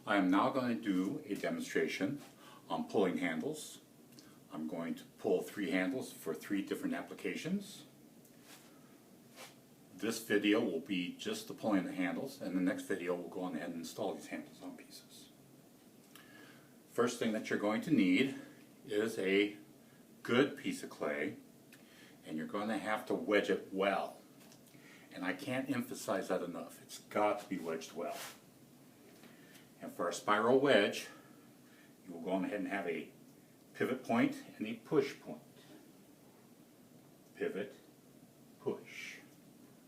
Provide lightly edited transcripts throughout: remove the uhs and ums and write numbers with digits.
I am now going to do a demonstration on pulling handles. I'm going to pull 3 handles for 3 different applications. This video will be just the pulling the handles, and the next video will go on ahead and install these handles on pieces. First thing that you're going to need is a good piece of clay, and you're going to have to wedge it well. And I can't emphasize that enough. It's got to be wedged well. And for a spiral wedge, you will go on ahead and have a pivot point and a push point. Pivot, push,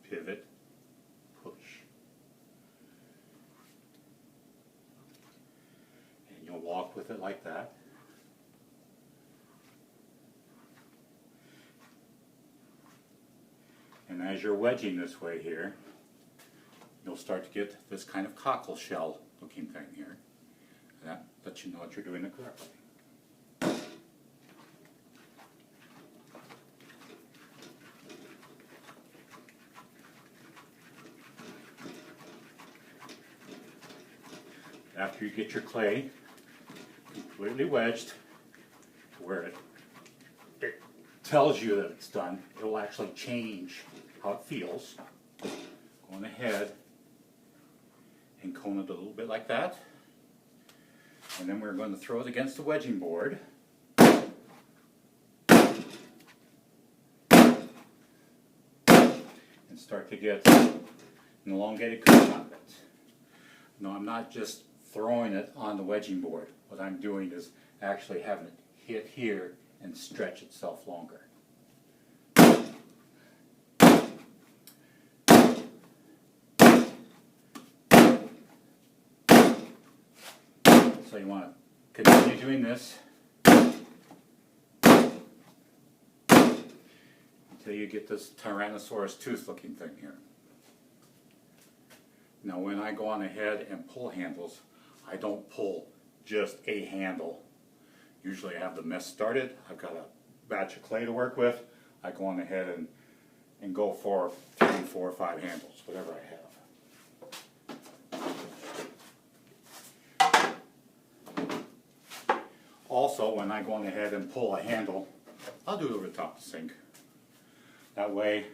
pivot, push. And you'll walk with it like that. And as you're wedging this way here, you'll start to get this kind of cockle shell looking thing here. And that lets you know that you're doing it correctly. After you get your clay completely wedged to where it tells you that it's done, it will actually change how it feels. Going ahead and cone it a little bit like that. And then we're going to throw it against the wedging board. And start to get an elongated curve out of it. No, I'm not just throwing it on the wedging board. What I'm doing is actually having it hit here and stretch itself longer. So you want to continue doing this until you get this Tyrannosaurus tooth looking thing here. Now when I go on ahead and pull handles, I don't pull just a handle. Usually I have the mess started, I've got a batch of clay to work with, I go on ahead and go for 3, 4, 5 handles, whatever I have. Also, when I go on ahead and pull a handle, I'll do it over the top of the sink. That way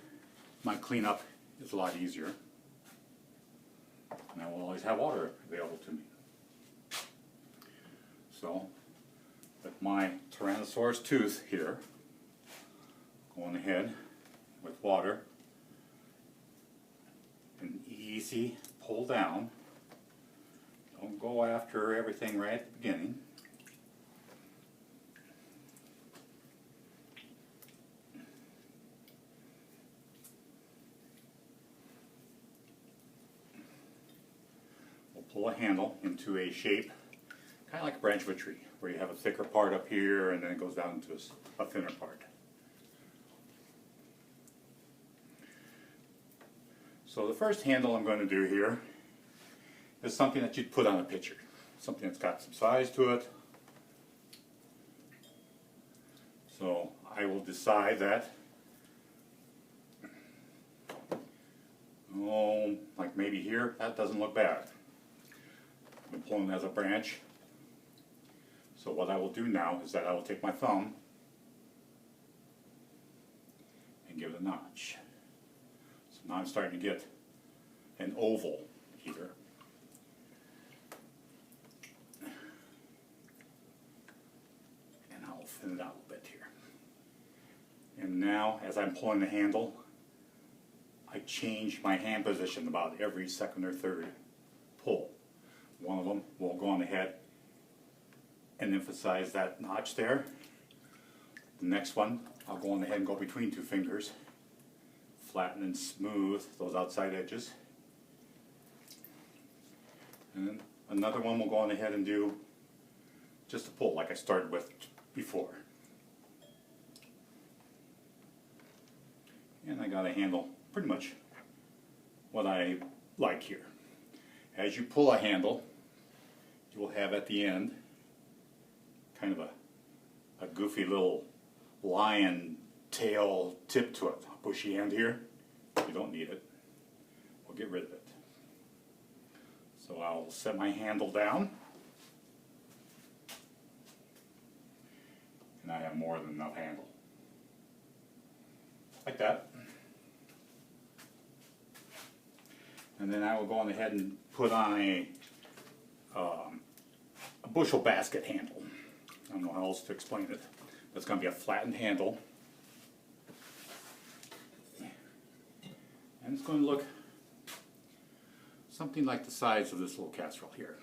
my cleanup is a lot easier. And I will always have water available to me. So, with my Tyrannosaurus tooth here, going ahead with water, an easy pull down. Don't go after everything right at the beginning. We'll pull a handle into a shape kind of like a branch of a tree, where you have a thicker part up here and then it goes down into a thinner part. So the first handle I'm going to do here is something that you'd put on a pitcher. Something that's got some size to it. So I will decide that, like maybe here, that doesn't look bad. I'm pulling it as a branch. So what I will do now is that I will take my thumb and give it a notch. So now I'm starting to get an oval here. And I'll thin it out a little bit here. And now, as I'm pulling the handle, I change my hand position about every second or third pull. One of them will go on ahead and emphasize that notch there. The next one, I'll go on ahead and go between 2 fingers, flatten and smooth those outside edges. And then another one will go on ahead and do just a pull like I started with before. And I got a handle pretty much what I like here. As you pull a handle, you will have at the end kind of a goofy little lion tail tip to it, a bushy end here. You don't need it. We'll get rid of it. So So I'll set my handle down. And I have more than enough handle. Like that. And then I will go on ahead and put on a bushel basket handle. I don't know how else to explain it. That's going to be a flattened handle. And it's going to look something like the size of this little casserole here.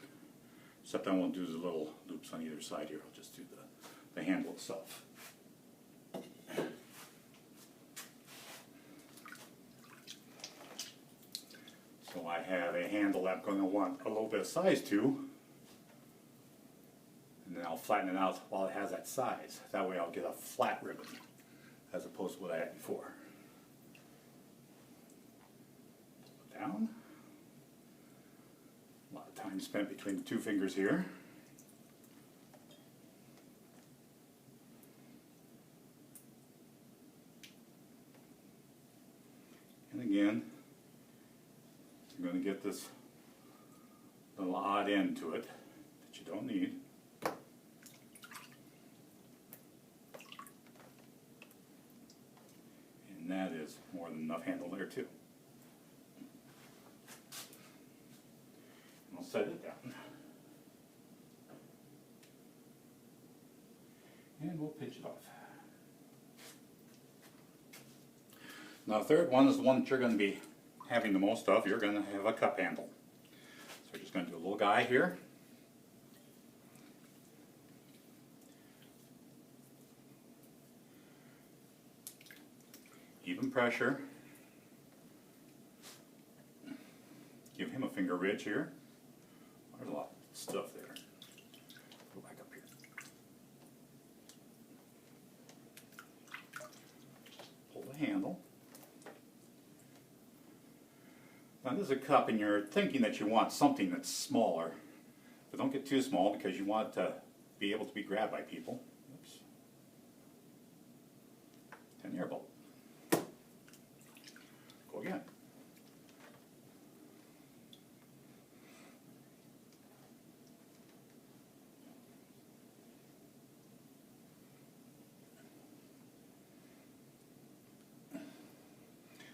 Except I won't do the little loops on either side here. I'll just do the handle itself. So I have a handle that I'm going to want a little bit of size to. And then I'll flatten it out while it has that size. That way I'll get a flat ribbon as opposed to what I had before. Down. A lot of time spent between the two fingers here. And again, you're going to get this little odd end to it that you don't need. And that is more than enough handle there too. And I'll set it down. And we'll pitch it off. Now the third one is the one that you're going to be having the most of. You're going to have a cup handle. So we're just going to do a little guy here. Even pressure. Give him a finger ridge here. There's a lot of stuff there. Go back up here. Pull the handle. Now this is a cup and you're thinking that you want something that's smaller, but don't get too small because you want it to be able to be grabbed by people. Oops. 10 air bolt. Go again.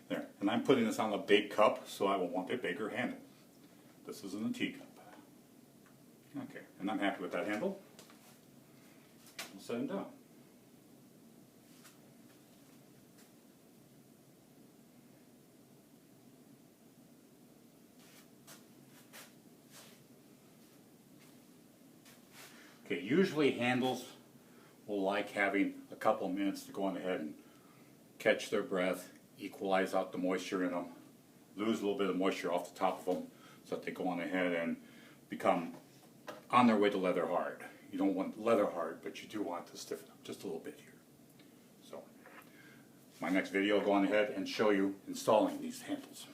There, and I'm putting this on a big cup, so I will want a bigger handle. This isn't a teacup. Okay, and I'm happy with that handle. We'll set him down. Okay, usually handles will like having a couple of minutes to go on ahead and catch their breath, equalize out the moisture in them, lose a little bit of moisture off the top of them so that they go on ahead and become on their way to leather hard. You don't want leather hard, but you do want to stiffen up just a little bit here. So, my next video, I'll go on ahead and show you installing these handles.